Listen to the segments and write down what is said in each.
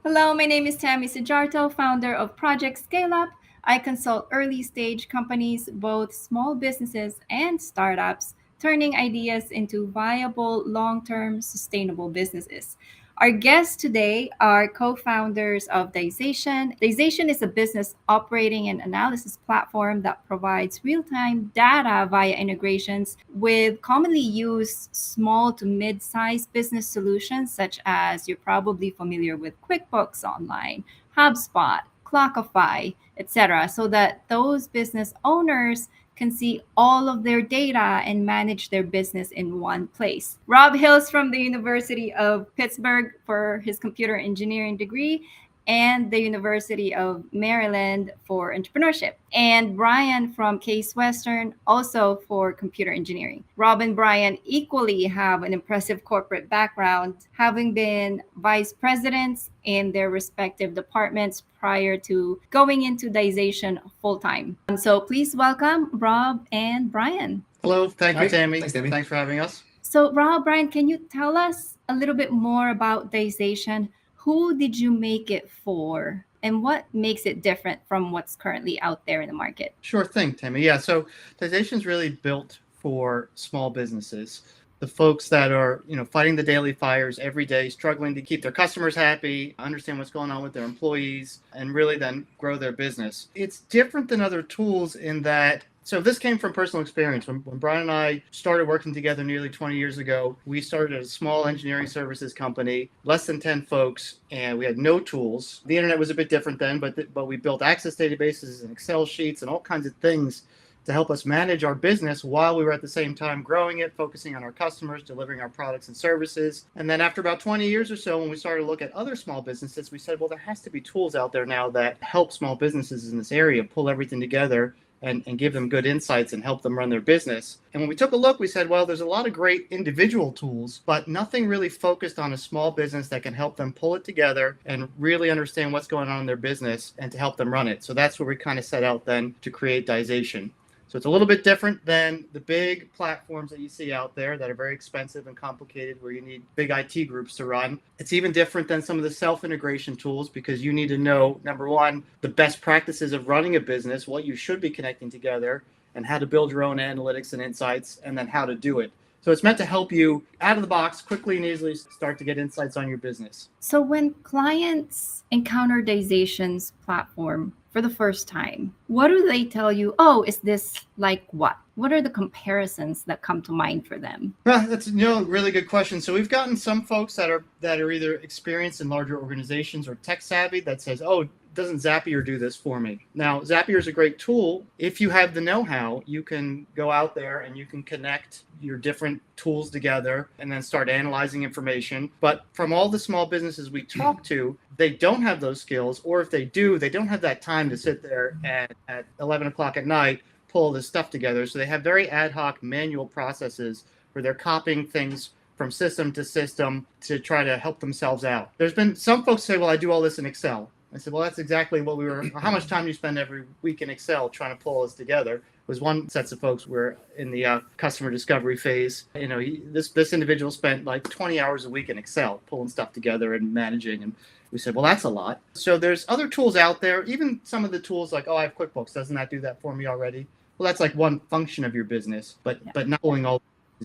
Hello, my name is Tammy Szijarto, founder of Project ScaleUp. I consult early stage companies, both small businesses and startups, turning ideas into viable, long term, sustainable businesses. Our guests today are co founders of Dization. Dization is a business operating and analysis platform that provides real time data via integrations with commonly used small to mid sized business solutions, such as you're probably familiar with QuickBooks Online, HubSpot, Clockify, etc., so that those business owners can see all of their data and manage their business in one place. Rob Hills from the University of Pittsburgh for his computer engineering degree and the University of Maryland for entrepreneurship, and Brian from Case Western also for computer engineering. Rob and Brian equally have an impressive corporate background, having been vice presidents in their respective departments prior to going into Dization full time. So please welcome Rob and Brian. Hello, thank you, Hi. Tammy. Thanks, Tammy. Thanks for having us. So, Rob, Brian, can you tell us a little bit more about Dization? Who did you make it for? And what makes it different from what's currently out there in the market? Sure thing, Tammy. Yeah, so Dization is really built for small businesses, the folks that are, fighting the daily fires every day, struggling to keep their customers happy, understand what's going on with their employees, and really then grow their business. It's different than other tools in that. So this came from personal experience. When Brian and I started working together nearly 20 years ago, we started a small engineering services company, less than 10 folks, and we had no tools. The internet was a bit different then, but we built Access databases and Excel sheets and all kinds of things to help us manage our business while we were at the same time growing it, focusing on our customers, delivering our products and services. And then after about 20 years or so, when we started to look at other small businesses, we said, well, there has to be tools out there now that help small businesses in this area pull everything together and give them good insights and help them run their business. And when we took a look, we said, well, there's a lot of great individual tools, but nothing really focused on a small business that can help them pull it together and really understand what's going on in their business and to help them run it. So that's where we kind of set out then to create Dization. So it's a little bit different than the big platforms that you see out there that are very expensive and complicated, where you need big IT groups to run. It's even different than some of the self-integration tools because you need to know, number one, the best practices of running a business, what you should be connecting together, and how to build your own analytics and insights, and then how to do it. So it's meant to help you out of the box quickly and easily start to get insights on your business. So when clients encounter Dization's platform for the first time, what do they tell you? Oh, is this like what? What are the comparisons that come to mind for them? Well, that's a really good question. So we've gotten some folks that are either experienced in larger organizations or tech savvy that says, oh, doesn't Zapier do this for me? Now, Zapier is a great tool. If you have the know-how, you can go out there and you can connect your different tools together and then start analyzing information. But from all the small businesses we talk to, they don't have those skills, or if they do, they don't have that time to sit there and at 11 o'clock at night pull this stuff together. So they have very ad hoc manual processes where they're copying things from system to system to try to help themselves out. There's been some folks say, well, I do all this in Excel. I said, well, that's exactly what how much time do you spend every week in Excel trying to pull this together? It was one set of folks were in the customer discovery phase. This individual spent like 20 hours a week in Excel pulling stuff together and managing. And we said, well, that's a lot. So there's other tools out there, even some of the tools like, oh, I have QuickBooks. Doesn't that do that for me already? Well, that's like one function of your business, but not pulling all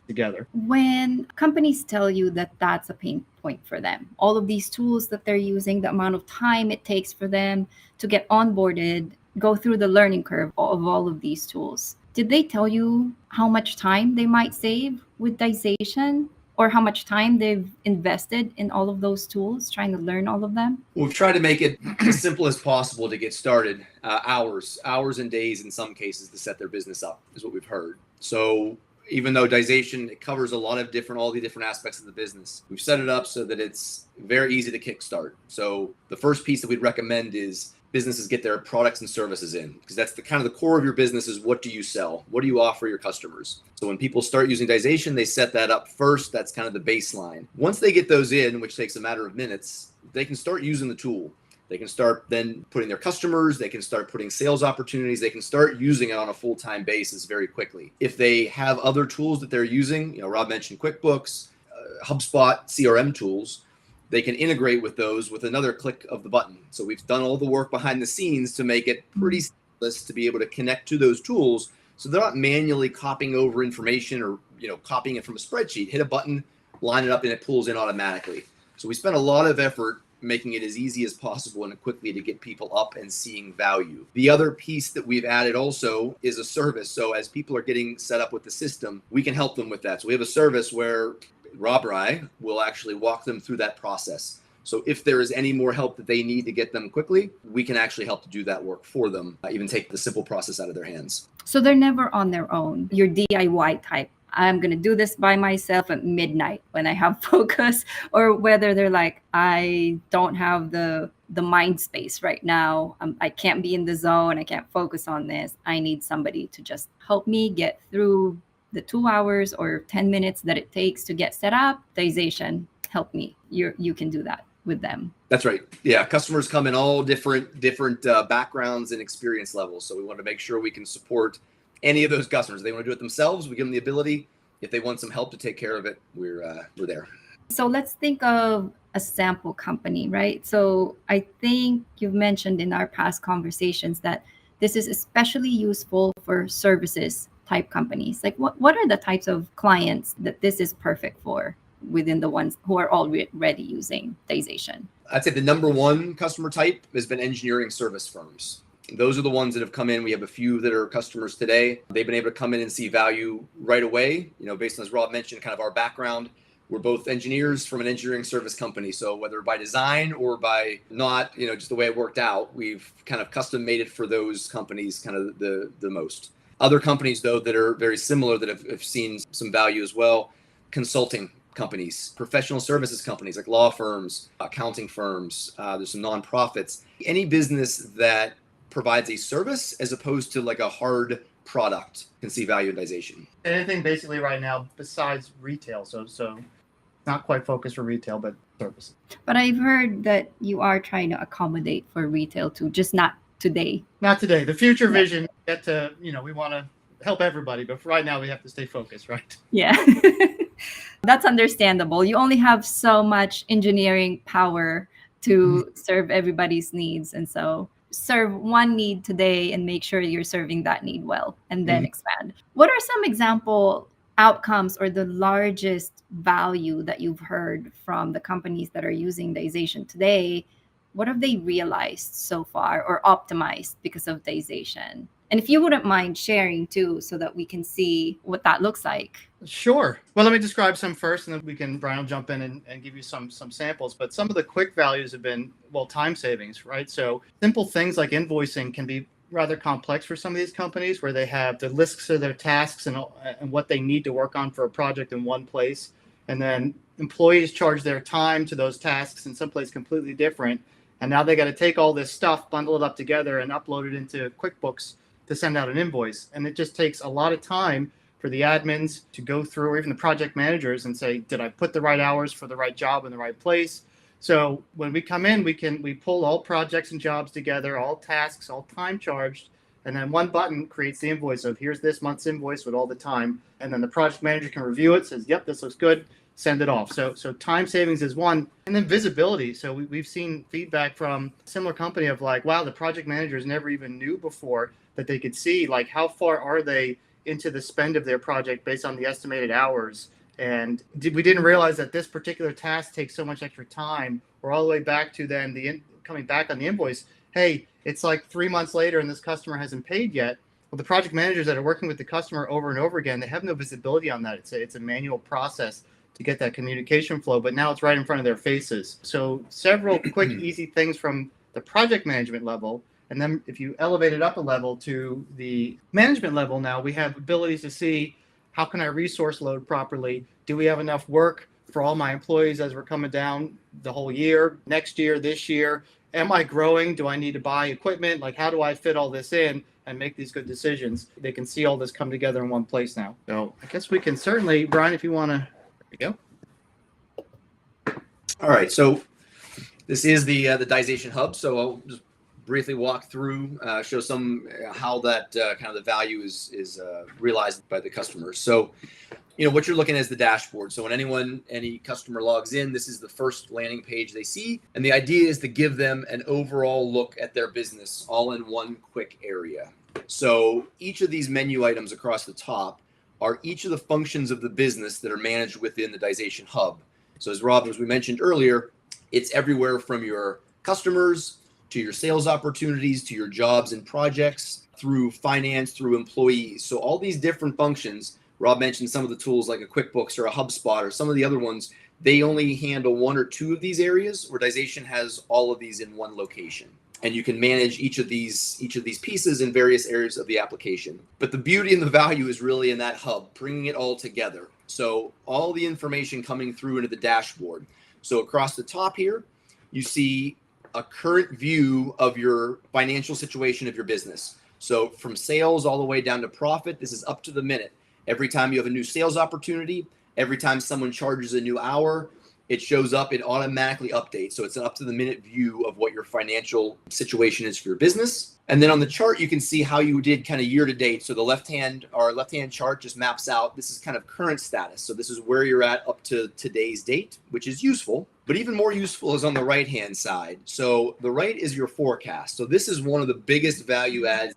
together. When companies tell you that that's a pain point for them, all of these tools that they're using, the amount of time it takes for them to get onboarded, go through the learning curve of all of these tools, did they tell you how much time they might save with Dization, or how much time they've invested in all of those tools, trying to learn all of them? We've tried to make it as simple as possible to get started. Hours and days in some cases to set their business up is what we've heard. So even though Dization, it covers all the different aspects of the business, we've set it up so that it's very easy to kickstart. So the first piece that we'd recommend is businesses get their products and services in, because that's the kind of the core of your business is what do you sell? What do you offer your customers? So when people start using Dization, they set that up first. That's kind of the baseline. Once they get those in, which takes a matter of minutes, they can start using the tool. They can start then putting their customers, they can start putting sales opportunities, they can start using it on a full-time basis very quickly. If they have other tools that they're using, Rob mentioned QuickBooks, HubSpot, CRM tools, they can integrate with those with another click of the button. So we've done all the work behind the scenes to make it pretty seamless to be able to connect to those tools, so they're not manually copying over information or copying it from a spreadsheet. Hit a button, line it up, and it pulls in automatically. So we spent a lot of effort making it as easy as possible and quickly to get people up and seeing value. The other piece that we've added also is a service. So as people are getting set up with the system, we can help them with that. So we have a service where Rob or I will actually walk them through that process. So if there is any more help that they need to get them quickly, we can actually help to do that work for them, even take the simple process out of their hands. So they're never on their own. You're DIY type. I'm going to do this by myself at midnight when I have focus, or whether they're like, I don't have the mind space right now. I can't be in the zone. I can't focus on this. I need somebody to just help me get through the 2 hours or 10 minutes that it takes to get set up. Dization, help me. You can do that with them. That's right. Yeah, customers come in all different backgrounds and experience levels. So we want to make sure we can support any of those customers. If they want to do it themselves, we give them the ability. If they want some help to take care of it, we're there. So let's think of a sample company, right? So I think you've mentioned in our past conversations that this is especially useful for services type companies. Like what are the types of clients that this is perfect for within the ones who are already using Dization? I'd say the number one customer type has been engineering service firms. Those are the ones that have come in. We have a few that are customers today. They've been able to come in and see value right away. Based on, as Rob mentioned, kind of our background, we're both engineers from an engineering service company. So whether by design or by not, just the way it worked out, we've kind of custom made it for those companies kind of the most. Other companies, though, that are very similar that have seen some value as well, consulting companies, professional services companies like law firms, accounting firms, there's some nonprofits, any business that provides a service as opposed to like a hard product can see value in Dization. Anything basically right now besides retail. So not quite focused for retail, but services. But I've heard that you are trying to accommodate for retail too, just not today. Not today. The future vision, we want to help everybody, but for right now we have to stay focused, right? Yeah. That's understandable. You only have so much engineering power to serve everybody's needs. And so serve one need today and make sure you're serving that need well, and then expand. What are some example outcomes or the largest value that you've heard from the companies that are using Dization today? What have they realized so far or optimized because of Dization? And if you wouldn't mind sharing too, so that we can see what that looks like. Sure. Well, let me describe some first, and then Brian will jump in and give you some samples. But some of the quick values have been, time savings, right? So simple things like invoicing can be rather complex for some of these companies, where they have the lists of their tasks and what they need to work on for a project in one place. And then employees charge their time to those tasks in some place completely different. And now they got to take all this stuff, bundle it up together, and upload it into QuickBooks to send out an invoice. And it just takes a lot of time for the admins to go through, or even the project managers, and say, did I put the right hours for the right job in the right place? So when we come in, we pull all projects and jobs together, all tasks, all time charged, and then one button creates the invoice of, here's this month's invoice with all the time. And then the project manager can review it, says, yep, this looks good, send it off. So time savings is one. And then visibility. So we've seen feedback from a similar company of like, wow, the project managers never even knew before that they could see like how far are they into the spend of their project based on the estimated hours. And we didn't realize that this particular task takes so much extra time. We're all the way back to then coming back on the invoice. Hey, it's like 3 months later and this customer hasn't paid yet. Well, the project managers that are working with the customer over and over again, they have no visibility on that. It's a manual process to get that communication flow, but now it's right in front of their faces. So several quick, easy things from the project management level. And then if you elevate it up a level to the management level, now we have abilities to see, how can I resource load properly? Do we have enough work for all my employees as we're coming down the whole year, next year, this year? Am I growing? Do I need to buy equipment? Like, how do I fit all this in and make these good decisions? They can see all this come together in one place now. So I guess we can certainly, Brian, if you want to, there we go. All right. So this is the Dization Hub. So I'll just briefly walk through, show some how that kind of the value is realized by the customers. So, what you're looking at is the dashboard. So when any customer logs in, this is the first landing page they see. And the idea is to give them an overall look at their business all in one quick area. So each of these menu items across the top are each of the functions of the business that are managed within the Dization Hub. So as we mentioned earlier, it's everywhere from your customers to your sales opportunities, to your jobs and projects, through finance, through employees. So all these different functions, Rob mentioned some of the tools like a QuickBooks or a HubSpot or some of the other ones, they only handle one or two of these areas, where Dization has all of these in one location. And you can manage each of these pieces in various areas of the application. But the beauty and the value is really in that hub, bringing it all together. So all the information coming through into the dashboard. So across the top here, you see a current view of your financial situation of your business. So from sales all the way down to profit, this is up to the minute. Every time you have a new sales opportunity, every time someone charges a new hour, it shows up, it automatically updates. So it's an up to the minute view of what your financial situation is for your business. And then on the chart, you can see how you did kind of year to date. So the left-hand chart just maps out, this is kind of current status. So this is where you're at up to today's date, which is useful. But even more useful is on the right-hand side. So the right is your forecast. So this is one of the biggest value adds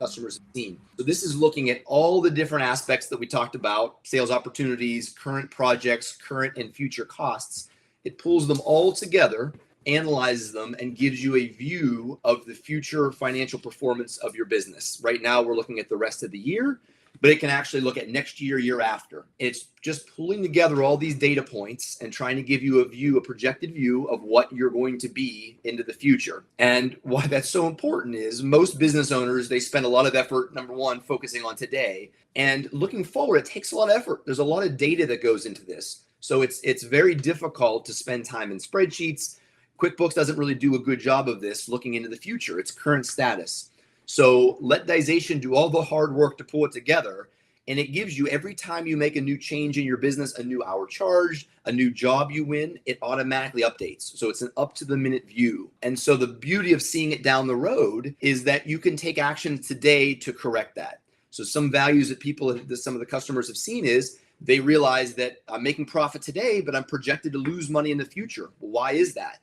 customers have seen. So this is looking at all the different aspects that we talked about: sales opportunities, current projects, current and future costs. It pulls them all together, analyzes them, and gives you a view of the future financial performance of your business. Right now, we're looking at the rest of the year, but it can actually look at next year, year after. It's just pulling together all these data points and trying to give you a projected view of what you're going to be into the future. And why that's so important is most business owners, they spend a lot of effort, number one, focusing on today. And looking forward, it takes a lot of effort. There's a lot of data that goes into this. So it's very difficult to spend time in spreadsheets. QuickBooks doesn't really do a good job of this, looking into the future. It's current status. So let Dization do all the hard work to pull it together. And it gives you, every time you make a new change in your business, a new hour charged, a new job you win, it automatically updates. So it's an up to the minute view. And so the beauty of seeing it down the road is that you can take action today to correct that. So some values that some of the customers have seen is they realize that I'm making profit today, but I'm projected to lose money in the future. Well, why is that?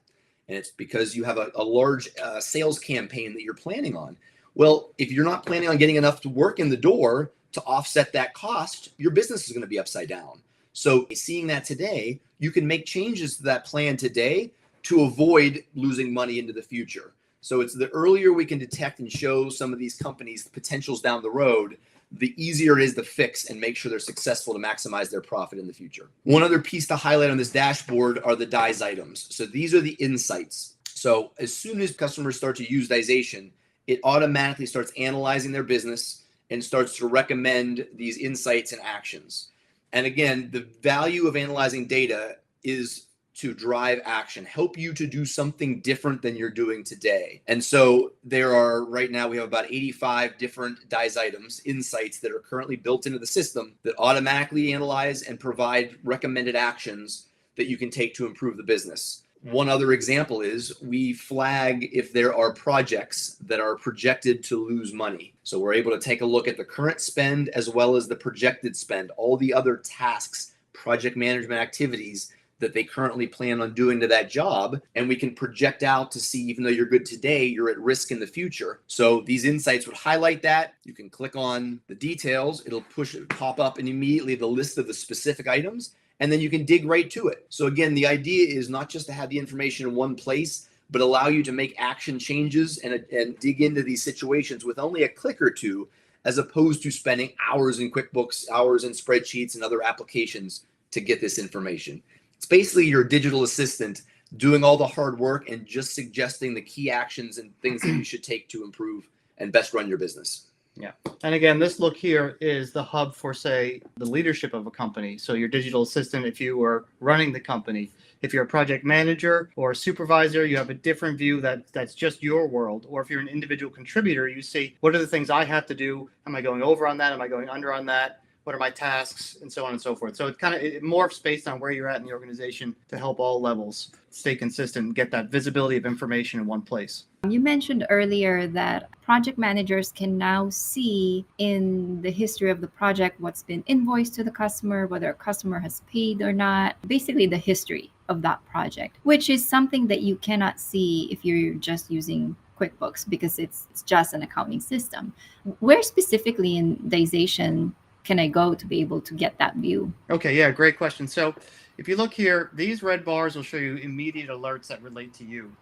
And it's because you have a large sales campaign that you're planning on. Well, if you're not planning on getting enough to work in the door to offset that cost, your business is going to be upside down. So seeing that today, you can make changes to that plan today to avoid losing money into the future. So it's the earlier we can detect and show some of these companies potentials down the road, the easier it is to fix and make sure they're successful to maximize their profit in the future. One other piece to highlight on this dashboard are the Diz items. So these are the insights. So as soon as customers start to use Dization, it automatically starts analyzing their business and starts to recommend these insights and actions. And again, the value of analyzing data is to drive action, help you to do something different than you're doing today. And so there are, right now, we have about 85 different Diz items, insights that are currently built into the system that automatically analyze and provide recommended actions that you can take to improve the business. One other example is we flag if there are projects that are projected to lose money. So we're able to take a look at the current spend as well as the projected spend, all the other tasks, project management activities that they currently plan on doing to that job. And we can project out to see, even though you're good today, you're at risk in the future. So these insights would highlight that. You can click on the details. It'll pop up and immediately the list of the specific items. And then you can dig right to it. So again, the idea is not just to have the information in one place, but allow you to make action changes and dig into these situations with only a click or two, as opposed to spending hours in QuickBooks, hours in spreadsheets and other applications to get this information. It's basically your digital assistant doing all the hard work and just suggesting the key actions and things that you should take to improve and best run your business. Yeah. And again, this look here is the hub for, say, the leadership of a company. So your digital assistant, if you were running the company, if you're a project manager or a supervisor, you have a different view that's just your world. Or if you're an individual contributor, you see, what are the things I have to do? Am I going over on that? Am I going under on that? what are my tasks, and so on and so forth. So it morphs based on where you're at in the organization to help all levels stay consistent and get that visibility of information in one place. You mentioned earlier that project managers can now see in the history of the project what's been invoiced to the customer, whether a customer has paid or not, basically the history of that project, which is something that you cannot see if you're just using QuickBooks because it's just an accounting system. Where specifically in Dization can I go to be able to get that view? Okay, yeah, great question. So if you look here, these red bars will show you immediate alerts that relate to you.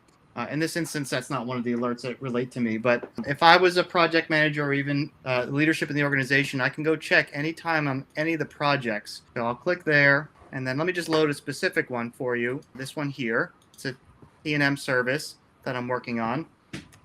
In this instance, that's not one of the alerts that relate to me. But if I was a project manager or even leadership in the organization, I can go check anytime on any of the projects. So I'll click there, and then let me just load a specific one for you. This one here, it's a T&M service that I'm working on.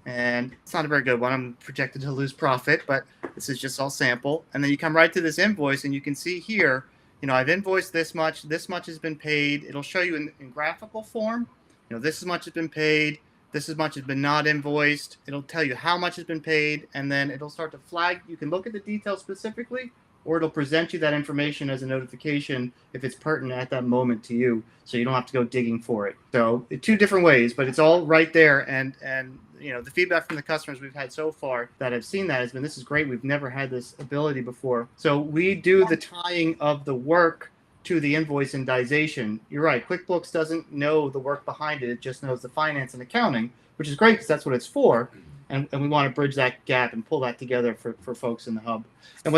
And it's not a very good one. I'm projected to lose profit, but this is just all sample. And then you come right to this invoice, and you can see here, I've invoiced this much has been paid. It'll show you in graphical form. This much has been paid, this much has been not invoiced. It'll tell you how much has been paid, and then it'll start to flag. You can look at the details specifically, or it'll present you that information as a notification if it's pertinent at that moment to you, so you don't have to go digging for it. So two different ways, but it's all right there. And the feedback from the customers we've had so far that have seen that has been, this is great. We've never had this ability before. So we do the tying of the work to the invoice in Dization. You're right. QuickBooks doesn't know the work behind it. It just knows the finance and accounting, which is great because that's what it's for. And we want to bridge that gap and pull that together for folks in the hub. And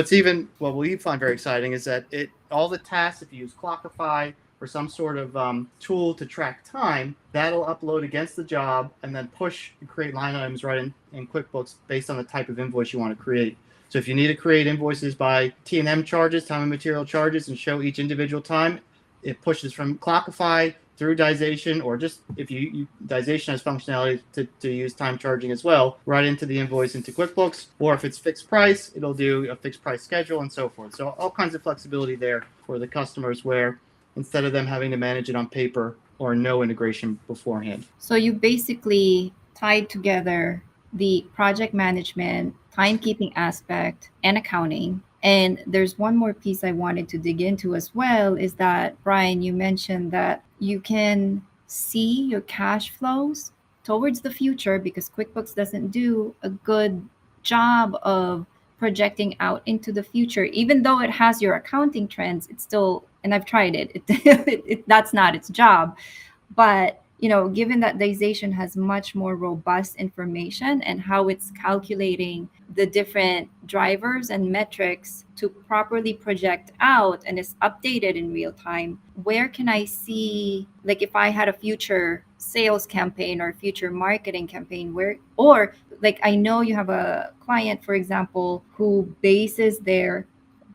what we find very exciting is that all the tasks, if you use Clockify or some sort of tool to track time, that'll upload against the job and then push and create line items right in QuickBooks based on the type of invoice you want to create. So if you need to create invoices by T&M charges, time and material charges, and show each individual time, it pushes from Clockify through Dization, or just if Dization has functionality to use time charging as well, right into the invoice into QuickBooks. Or if it's fixed price, it'll do a fixed price schedule and so forth. So all kinds of flexibility there for the customers, where instead of them having to manage it on paper or no integration beforehand. So you basically tied together the project management, timekeeping aspect, and accounting. And there's one more piece I wanted to dig into as well, is that, Brian, you mentioned that you can see your cash flows towards the future because QuickBooks doesn't do a good job of projecting out into the future. Even though it has your accounting trends, it's still, and I've tried it, that's not its job. But given that Dization has much more robust information and how it's calculating the different drivers and metrics to properly project out and is updated in real time, where can I see, like if I had a future sales campaign or future marketing campaign, or like I know you have a client, for example, who bases their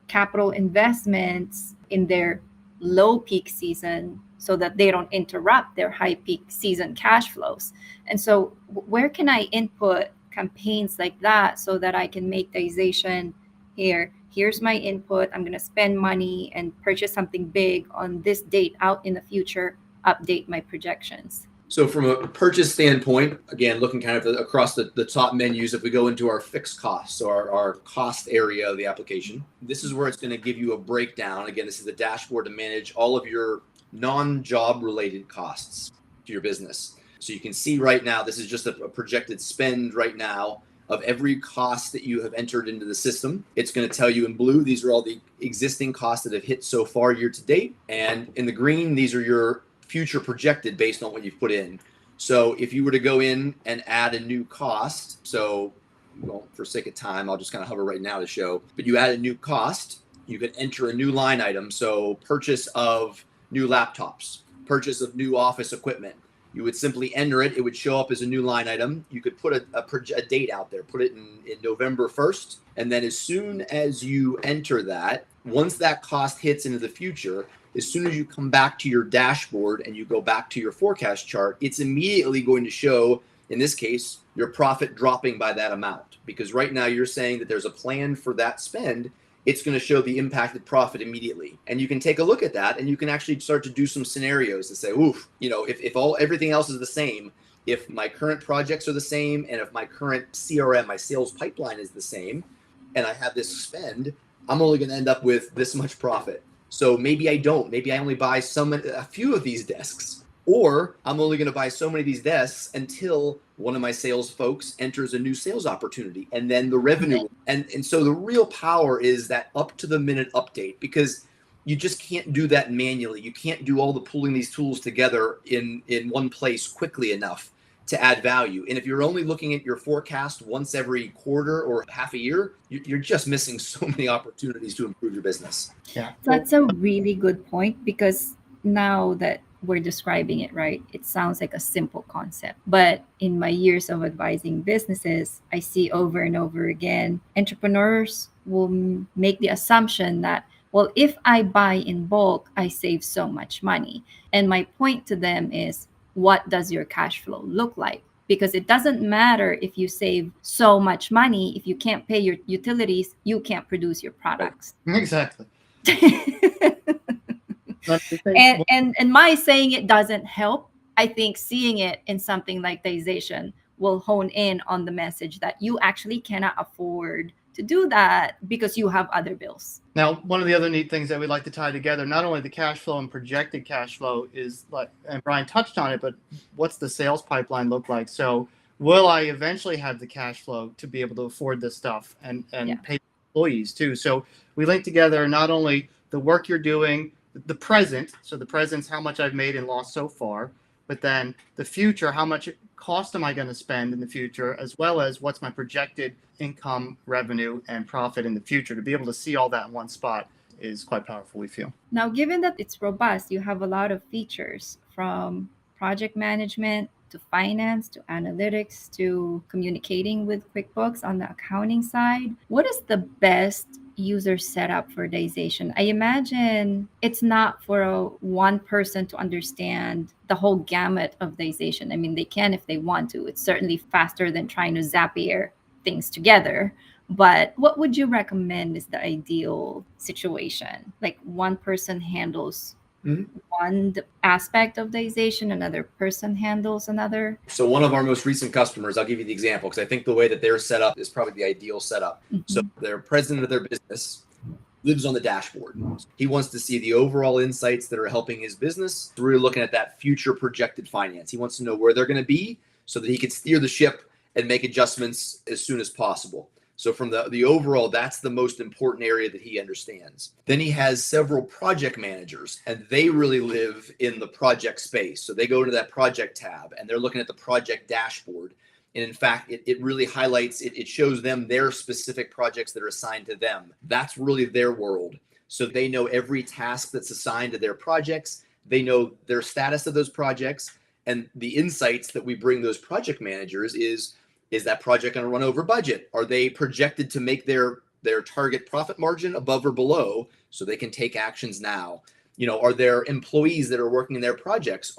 capital investments in their low peak season so that they don't interrupt their high peak season cash flows. And so where can I input campaigns like that so that I can make Dization here's my input, I'm going to spend money and purchase something big on this date out in the future, update my projections? So from a purchase standpoint, again, looking kind of across the top menus, if we go into our fixed costs, so our cost area of the application, this is where it's going to give you a breakdown. Again, this is the dashboard to manage all of your non-job related costs to your business. So you can see right now, this is just a projected spend right now of every cost that you have entered into the system. It's going to tell you in blue, these are all the existing costs that have hit so far year to date. And in the green, these are your future projected based on what you've put in. So if you were to go in and add a new cost, so well, for sake of time, I'll just kind of hover right now to show, but you add a new cost, you can enter a new line item. So purchase of new laptops, purchase of new office equipment. You would simply enter it. It would show up as a new line item. You could put a date out there, put it in November 1st. And then as soon as you enter that, once that cost hits into the future, as soon as you come back to your dashboard and you go back to your forecast chart, it's immediately going to show, in this case, your profit dropping by that amount. Because right now you're saying that there's a plan for that spend. It's going to show the impacted profit immediately. And you can take a look at that and you can actually start to do some scenarios to say, oof, if everything else is the same, if my current projects are the same, and if my current CRM, my sales pipeline is the same, and I have this spend, I'm only going to end up with this much profit. So maybe I don't. Maybe I only buy a few of these desks. Or I'm only going to buy so many of these desks until one of my sales folks enters a new sales opportunity, and then the revenue. And so the real power is that up to the minute update, because you just can't do that manually. You can't do all the pulling these tools together in one place quickly enough to add value. And if you're only looking at your forecast once every quarter or half a year, you're just missing so many opportunities to improve your business. Yeah. That's a really good point, because now that we're describing it, right, it sounds like a simple concept. But in my years of advising businesses, I see over and over again, entrepreneurs will make the assumption that, well, if I buy in bulk, I save so much money. And my point to them is, what does your cash flow look like? Because it doesn't matter if you save so much money. If you can't pay your utilities, you can't produce your products. Exactly. and my saying it doesn't help. I think seeing it in something like Dization will hone in on the message that you actually cannot afford to do that because you have other bills. Now, one of the other neat things that we like to tie together, not only the cash flow and projected cash flow, is like, and Brian touched on it, but what's the sales pipeline look like? So will I eventually have the cash flow to be able to afford this stuff and pay employees too? So we link together not only the work you're doing, the present, so the present's how much I've made and lost so far, but then the future, how much cost am I going to spend in the future, as well as what's my projected income, revenue, and profit in the future. To be able to see all that in one spot is quite powerful, we feel. Now, given that it's robust, you have a lot of features, from project management to finance to analytics to communicating with QuickBooks on the accounting side. What is the best user setup for Dization? I imagine it's not for one person to understand the whole gamut of Dization. I mean, they can if they want to. It's certainly faster than trying to Zapier things together. But what would you recommend is the ideal situation? Like one person handles one aspect of Dization, another person handles another. So one of our most recent customers, I'll give you the example, because I think the way that they're set up is probably the ideal setup. So their president of their business lives on the dashboard. He wants to see the overall insights that are helping his business. So we're looking at that future projected finance. He wants to know where they're going to be so that he can steer the ship and make adjustments as soon as possible. So from the overall, that's the most important area that he understands. Then he has several project managers, and they really live in the project space. So they go to that project tab and they're looking at the project dashboard. And in fact, it really highlights, it shows them their specific projects that are assigned to them. That's really their world. So they know every task that's assigned to their projects. They know their status of those projects. And the insights that we bring those project managers is that project going to run over budget? Are they projected to make their target profit margin above or below so they can take actions now? You know, are there employees that are working in their projects?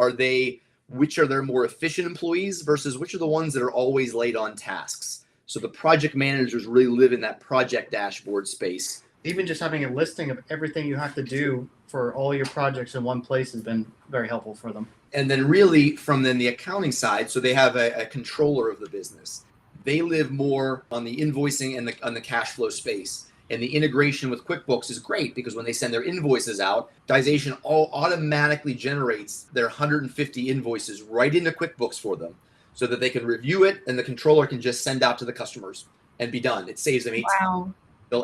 Which are their more efficient employees versus which are the ones that are always late on tasks? So the project managers really live in that project dashboard space. Even just having a listing of everything you have to do for all your projects in one place has been very helpful for them. And then really from then the accounting side, so they have a controller of the business. They live more on the invoicing and on the cash flow space. And the integration with QuickBooks is great because when they send their invoices out, Dization automatically generates their 150 invoices right into QuickBooks for them so that they can review it and the controller can just send out to the customers and be done. It saves them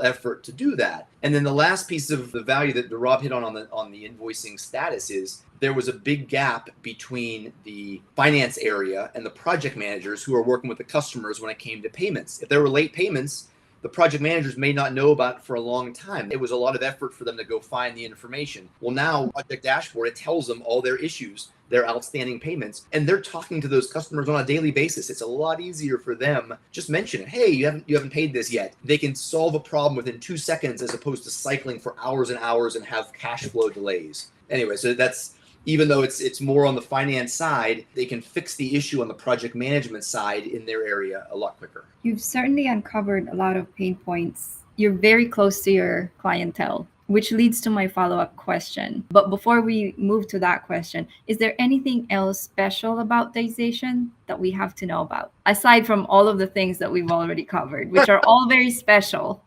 effort to do that. And then the last piece of the value that Rob hit on the invoicing status is there was a big gap between the finance area and the project managers who are working with the customers when it came to payments. If there were late payments, the project managers may not know about it for a long time. It was a lot of effort for them to go find the information. Well, now Project Dashboard, it tells them all their issues, their outstanding payments, and they're talking to those customers on a daily basis. It's a lot easier for them. Just mention it. Hey, you haven't paid this yet. They can solve a problem within 2 seconds as opposed to cycling for hours and hours and have cash flow delays. Anyway, so that's, even though it's more on the finance side, they can fix the issue on the project management side in their area a lot quicker. You've certainly uncovered a lot of pain points. You're very close to your clientele, which leads to my follow-up question. But before we move to that question, is there anything else special about Dization that we have to know about, aside from all of the things that we've already covered, which are all very special?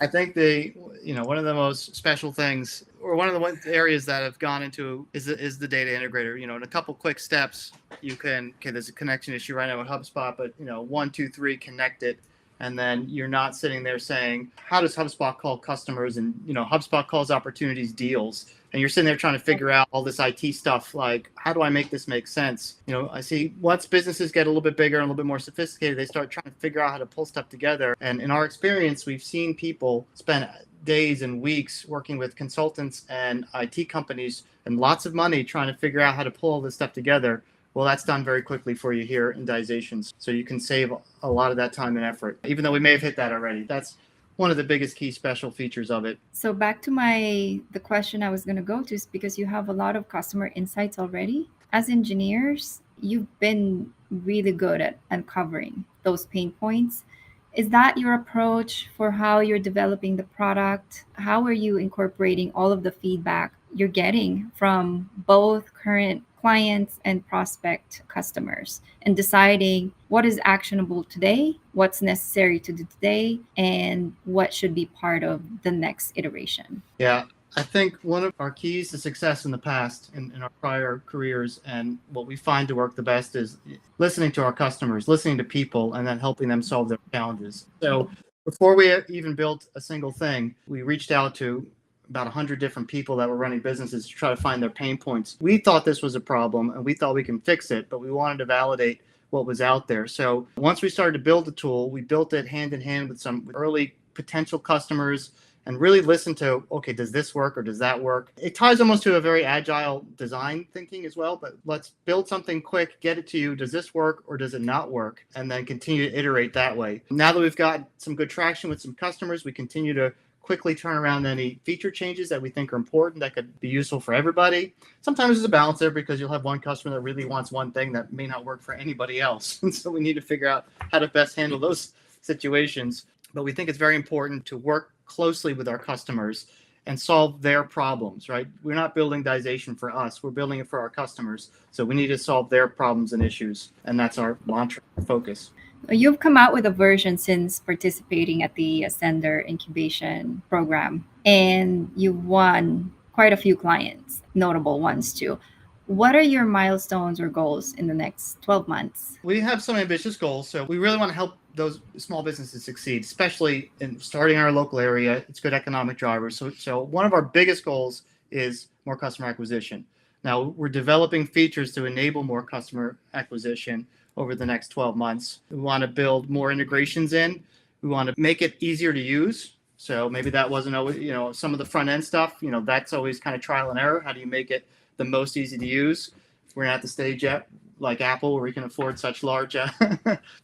I think one of the most special things, or one of the areas that have gone into is the data integrator. In a couple quick steps, there's a connection issue right now with HubSpot, but 1, 2, 3, connect it. And then you're not sitting there saying, how does HubSpot call customers? And, HubSpot calls opportunities deals. And you're sitting there trying to figure out all this IT stuff, like, how do I make this make sense? I see once businesses get a little bit bigger and a little bit more sophisticated, they start trying to figure out how to pull stuff together. And in our experience, we've seen people spend days and weeks working with consultants and IT companies and lots of money trying to figure out how to pull all this stuff together. Well, that's done very quickly for you here in Dization. So you can save a lot of that time and effort, even though we may have hit that already. That's one of the biggest key special features of it. So back to the question I was going to go to, is because you have a lot of customer insights already. As engineers, you've been really good at uncovering those pain points. Is that your approach for how you're developing the product? How are you incorporating all of the feedback you're getting from both current clients and prospect customers and deciding what is actionable today, what's necessary to do today, and what should be part of the next iteration? Yeah, I think one of our keys to success in the past, in our prior careers, and what we find to work the best is listening to our customers, listening to people, and then helping them solve their challenges. So before we even built a single thing, we reached out to about 100 different people that were running businesses to try to find their pain points. We thought this was a problem and we thought we can fix it, but we wanted to validate what was out there. So once we started to build the tool, we built it hand in hand with some early potential customers and really listened to, okay, does this work or does that work? It ties almost to a very agile design thinking as well, but let's build something quick, get it to you. Does this work or does it not work? And then continue to iterate that way. Now that we've got some good traction with some customers, we continue to quickly turn around any feature changes that we think are important that could be useful for everybody. Sometimes there's a balance there because you'll have one customer that really wants one thing that may not work for anybody else. And so we need to figure out how to best handle those situations. But we think it's very important to work closely with our customers and solve their problems, right? We're not building Dization for us. We're building it for our customers. So we need to solve their problems and issues. And that's our mantra, focus. You've come out with a version since participating at the Ascender incubation program, and you've won quite a few clients, notable ones too. What are your milestones or goals in the next 12 months? We have some ambitious goals. So we really want to help those small businesses succeed, especially in starting in our local area. It's good economic drivers. So one of our biggest goals is more customer acquisition. Now we're developing features to enable more customer acquisition over the next 12 months. We want to build more integrations in. We want to make it easier to use. So maybe that wasn't always, some of the front end stuff, that's always kind of trial and error. How do you make it the most easy to use? We're not at the stage yet, like Apple, where we can afford such large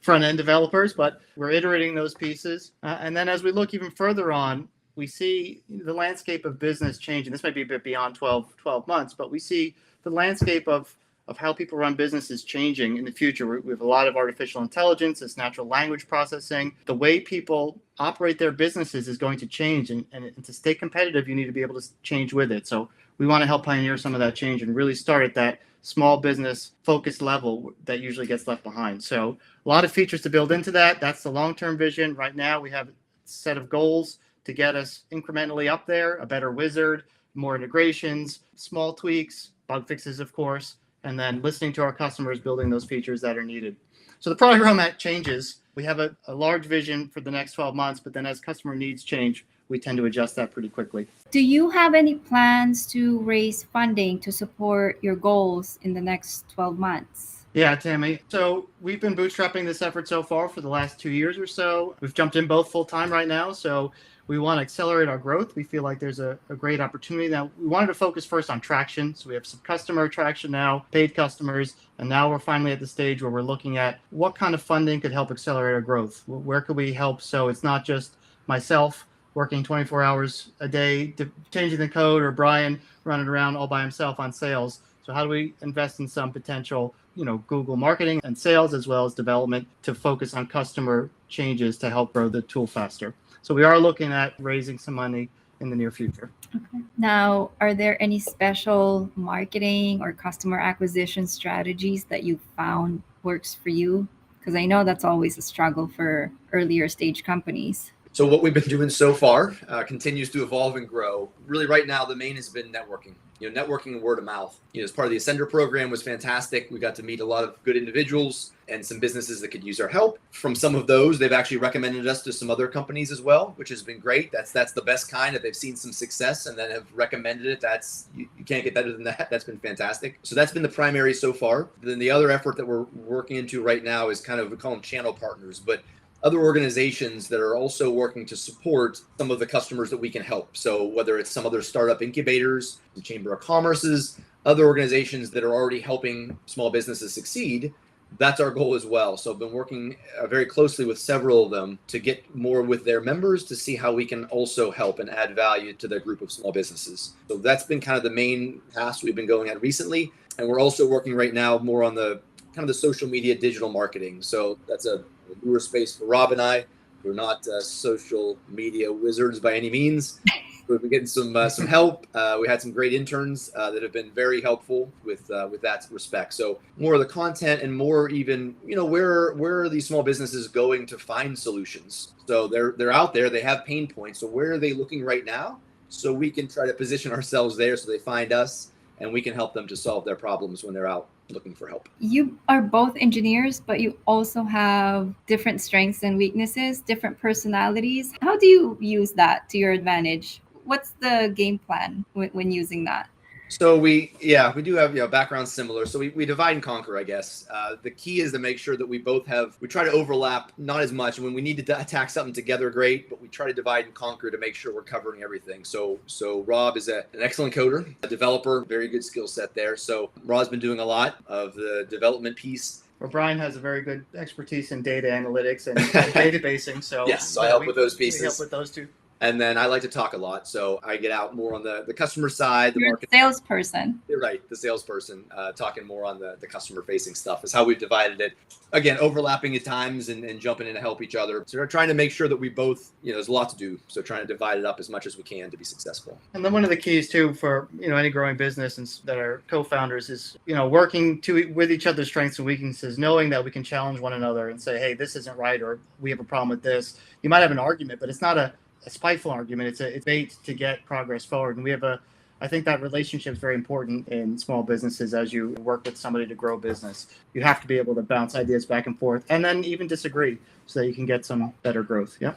front end developers, but we're iterating those pieces. And then as we look even further on, we see the landscape of business changing. This might be a bit beyond 12 months, but we see the landscape of how people run businesses changing in the future. We have a lot of artificial intelligence, this natural language processing. The way people operate their businesses is going to change. And to stay competitive, you need to be able to change with it. So we want to help pioneer some of that change and really start at that small business focused level that usually gets left behind. So a lot of features to build into that. That's the long-term vision. Right now, we have a set of goals to get us incrementally up there, a better wizard, more integrations, small tweaks, bug fixes, of course, and then listening to our customers, building those features that are needed. So the product roadmap changes. We have a large vision for the next 12 months, but then as customer needs change, we tend to adjust that pretty quickly. Do you have any plans to raise funding to support your goals in the next 12 months? Yeah, Tammy. So we've been bootstrapping this effort so far for the last 2 years or so. We've jumped in both full time right now. So we want to accelerate our growth. We feel like there's a great opportunity. Now, we wanted to focus first on traction. So we have some customer traction now, paid customers. And now we're finally at the stage where we're looking at what kind of funding could help accelerate our growth. Where could we help? So it's not just myself working 24 hours a day, changing the code, or Brian running around all by himself on sales. So how do we invest in some potential, Google marketing and sales, as well as development, to focus on customer changes to help grow the tool faster? So we are looking at raising some money in the near future. Okay. Now, are there any special marketing or customer acquisition strategies that you found works for you? Because I know that's always a struggle for earlier stage companies. So what we've been doing so far continues to evolve and grow. Really, right now, the main has been networking. Networking and word of mouth. As part of the Ascender program was fantastic. We got to meet a lot of good individuals and some businesses that could use our help. From some of those, they've actually recommended us to some other companies as well, which has been great. That's the best kind. That they've seen some success and then have recommended it. That's you can't get better than that. That's been fantastic. So that's been the primary so far. Then the other effort that we're working into right now is kind of, we call them channel partners, but other organizations that are also working to support some of the customers that we can help. So whether it's some other startup incubators, the Chamber of Commerce's, other organizations that are already helping small businesses succeed, that's our goal as well. So I've been working very closely with several of them to get more with their members to see how we can also help and add value to their group of small businesses. So that's been kind of the main task we've been going at recently. And we're also working right now more on the kind of the social media digital marketing. So that's a newer space for Rob and I. We're not social media wizards by any means. We've been getting some help. We had some great interns that have been very helpful with that respect. So more of the content and more even, where are these small businesses going to find solutions? So they're out there. They have pain points. So where are they looking right now? So we can try to position ourselves there so they find us and we can help them to solve their problems when they're out looking for help. You are both engineers, but you also have different strengths and weaknesses, different personalities. How do you use that to your advantage? What's the game plan when using that? So we do have backgrounds similar. So we divide and conquer, I guess. The key is to make sure that we try to overlap, not as much. When we need to attack something together, great, but we try to divide and conquer to make sure we're covering everything. So Rob is an excellent coder, a developer, very good skill set there. So Rob's been doing a lot of the development piece. Well, Brian has a very good expertise in data analytics and databasing. So yes, so I help with those pieces. We help with those two. And then I like to talk a lot. So I get out more on the customer side, the You're market. a salesperson. You're right. The salesperson, talking more on the customer facing stuff is how we've divided it. Again, overlapping at times and jumping in to help each other. So we're trying to make sure that we both, there's a lot to do. So trying to divide it up as much as we can to be successful. And then one of the keys too for, any growing business and that are co-founders is, working with each other's strengths and weaknesses, knowing that we can challenge one another and say, hey, this isn't right, or we have a problem with this. You might have an argument, but it's not a spiteful argument. It's bait to get progress forward. And I think that relationship is very important in small businesses as you work with somebody to grow business. You have to be able to bounce ideas back and forth and then even disagree so that you can get some better growth. Yeah.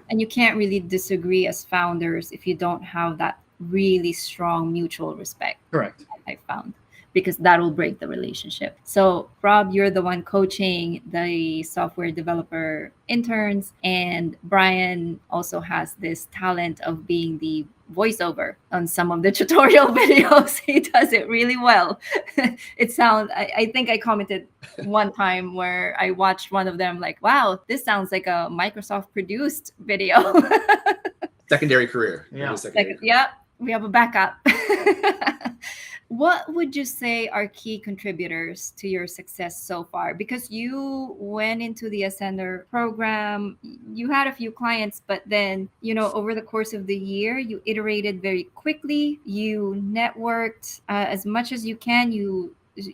And you can't really disagree as founders if you don't have that really strong mutual respect. Correct. I found. Because that will break the relationship. So Rob, you're the one coaching the software developer interns, and Brian also has this talent of being the voiceover on some of the tutorial videos. He does it really well. I think I commented one time where I watched one of them like, wow, this sounds like a Microsoft produced video. Secondary career. Yeah. Yeah, we have a backup. What would you say are key contributors to your success so far? Because you went into the Ascender program, you had a few clients, but then, over the course of the year, you iterated very quickly. You networked as much as you can. You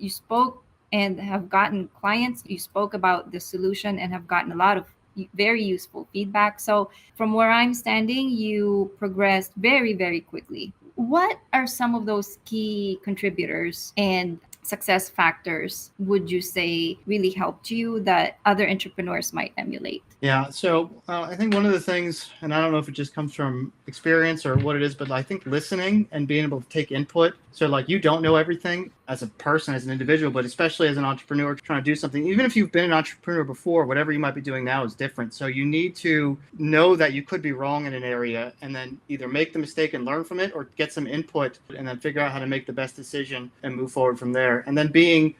spoke and have gotten clients. You spoke about the solution and have gotten a lot of very useful feedback. So from where I'm standing, you progressed very, very quickly. What are some of those key contributors and success factors would you say really helped you that other entrepreneurs might emulate? Yeah, so I think one of the things, and I don't know if it just comes from experience or what it is, but I think listening and being able to take input. So like you don't know everything as a person, as an individual, but especially as an entrepreneur trying to do something. Even if you've been an entrepreneur before, whatever you might be doing now is different. So you need to know that you could be wrong in an area and then either make the mistake and learn from it or get some input and then figure out how to make the best decision and move forward from there. And then being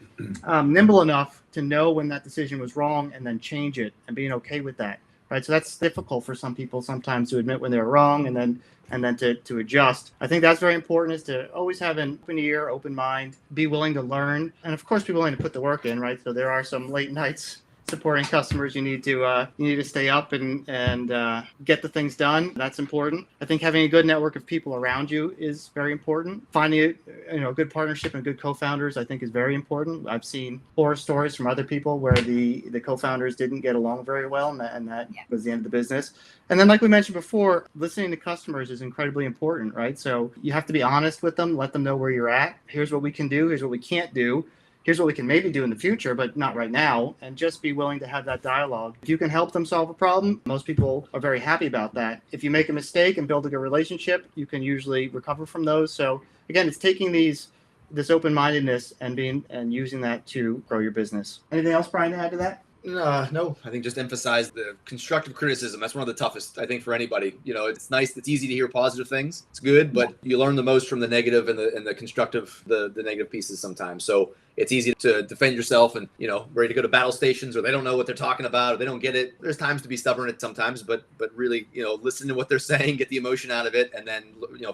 nimble enough to know when that decision was wrong and then change it and being okay with that, right? So that's difficult for some people sometimes to admit when they're wrong and then to adjust. I think that's very important, is to always have an open ear, open mind, be willing to learn, and of course be willing to put the work in, right? So there are some late nights supporting customers. You need to stay up and get the things done. That's important. I think having a good network of people around you is very important. Finding a good partnership and good co-founders, I think, is very important. I've seen horror stories from other people where the co-founders didn't get along very well, and that was the end of the business. And then, like we mentioned before, listening to customers is incredibly important, right? So you have to be honest with them, let them know where you're at. Here's what we can do. Here's what we can't do. Here's what we can maybe do in the future, but not right now. And just be willing to have that dialogue. If you can help them solve a problem, most people are very happy about that. If you make a mistake and build a good relationship, you can usually recover from those. So again, it's taking this open-mindedness and using that to grow your business. Anything else, Brian, to add to that? No, I think just emphasize the constructive criticism. That's one of the toughest, I think, for anybody. It's nice. It's easy to hear positive things. It's good, but you learn the most from the negative and the constructive, the negative pieces sometimes. So it's easy to defend yourself and, ready to go to battle stations, or they don't know what they're talking about, or they don't get it. There's times to be stubborn at sometimes, but really, listen to what they're saying, get the emotion out of it, and then,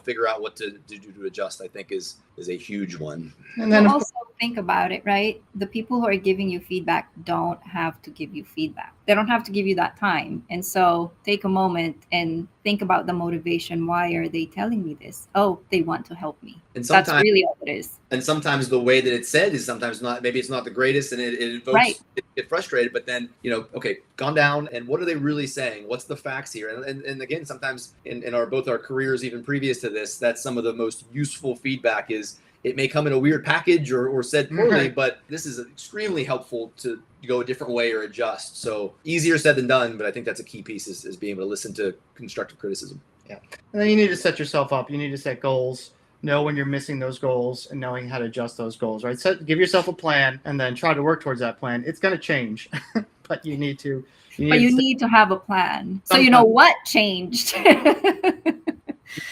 figure out what to do to adjust, I think is a huge one. And then also think about it, right? The people who are giving you feedback don't have to give you feedback. They don't have to give you that time. And so take a moment and think about the motivation. Why are they telling me this? Oh, they want to help me. And that's really all it is. And sometimes the way that it's said is sometimes not, maybe it's not the greatest, and it evokes, get frustrated, but then, okay, calm down. And what are they really saying? What's the facts here? And again, sometimes in both our careers, even previous to this, that's some of the most useful feedback is, it may come in a weird package or said poorly, but this is extremely helpful to go a different way or adjust. So easier said than done, but I think that's a key piece is being able to listen to constructive criticism. Yeah. And then you need to set yourself up. You need to set goals, know when you're missing those goals, and knowing how to adjust those goals, right? Give yourself a plan and then try to work towards that plan. It's going to change, but you need to. You need to have a plan. So you know what changed.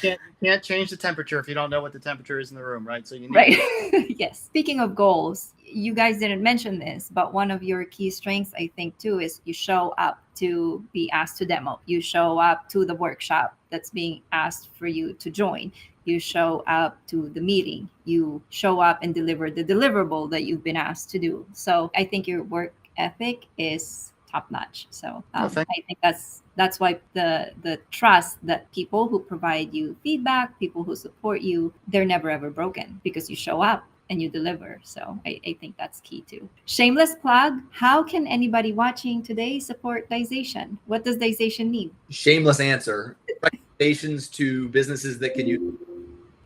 You can't change the temperature if you don't know what the temperature is in the room, right? So you need Yes. Speaking of goals, you guys didn't mention this, but one of your key strengths, I think, too, is you show up to be asked to demo. You show up to the workshop that's being asked for you to join. You show up to the meeting. You show up and deliver the deliverable that you've been asked to do. So I think your work ethic is top notch. So I think that's why the trust that people who provide you feedback, people who support you, they're never ever broken because you show up and you deliver. So I think that's key too. Shameless plug. How can anybody watching today support Dization? What does Dization need? Shameless answer. Recommendations to businesses that can use.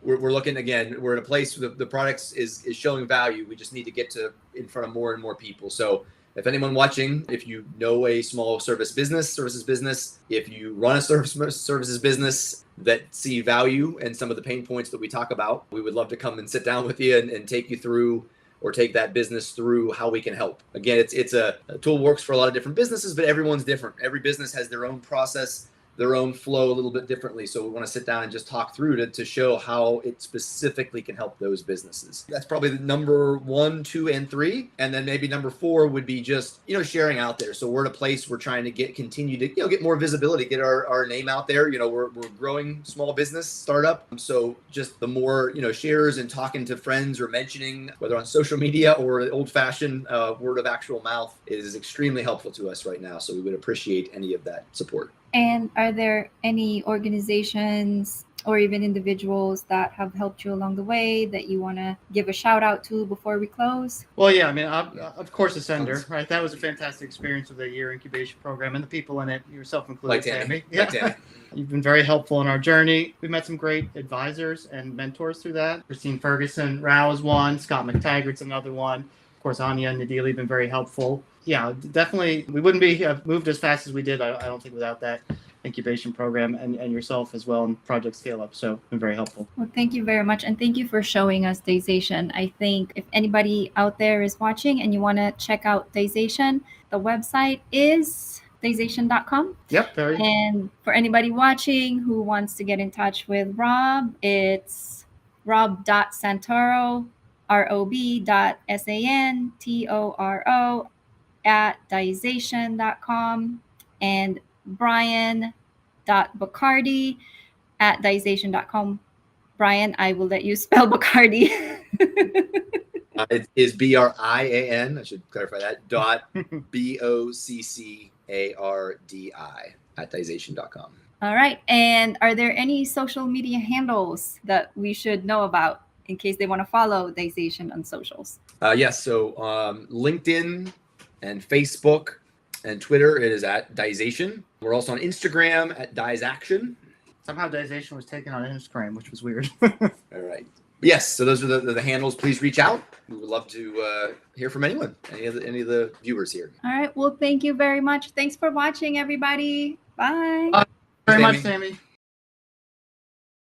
We're looking, again, we're in a place where the products is showing value. We just need to get in front of more and more people. So if anyone watching, if you know a small services business, if you run a services business that see value in some of the pain points that we talk about, we would love to come and sit down with you and take you through, or take that business through how we can help. Again, it's a tool works for a lot of different businesses, but everyone's different. Every business has their own process, their own flow a little bit differently. So we want to sit down and just talk through to show how it specifically can help those businesses. That's probably the number 1, 2, and 3. And then maybe number 4 would be just, sharing out there. So we're at a place we're trying to continue to, get more visibility, get our name out there. We're growing small business startup. So just the more, shares and talking to friends or mentioning, whether on social media or old fashioned word of actual mouth, is extremely helpful to us right now. So we would appreciate any of that support. And are there any organizations or even individuals that have helped you along the way that you want to give a shout out to before we close? Well, yeah, I mean, of course, Ascender, right? That was a fantastic experience with a year incubation program and the people in it, yourself included, like Tammy. Yeah. Like Tammy. You've been very helpful in our journey. We met some great advisors and mentors through that. Christine Ferguson, Rao is one. Scott McTaggart's another one. Of course, Anya and Nadili have been very helpful. Yeah, definitely. We wouldn't have moved as fast as we did, I don't think, without that incubation program and yourself as well in Project ScaleUp. So it's been very helpful. Well, thank you very much. And thank you for showing us Dization. I think if anybody out there is watching and you want to check out Dization, the website is dization.com. Yep. And for anybody watching who wants to get in touch with Rob, it's rob.santoro, rob.santoro @dization.com, and Brian.Boccardi @dization.com. Brian, I will let you spell Boccardi. It is BRIAN. I should clarify that. BOCCARDI at Dization.com. All right. And are there any social media handles that we should know about in case they want to follow Dization on socials? Yes. So LinkedIn and Facebook and Twitter, it is at Dization. We're also on Instagram at Dization. Somehow Dization was taken on Instagram, which was weird. All right. Yes. So those are the handles. Please reach out. We would love to hear from anyone, any of the viewers here. All right. Well, thank you very much. Thanks for watching, everybody. Bye. Very much, Sammy. Sammy.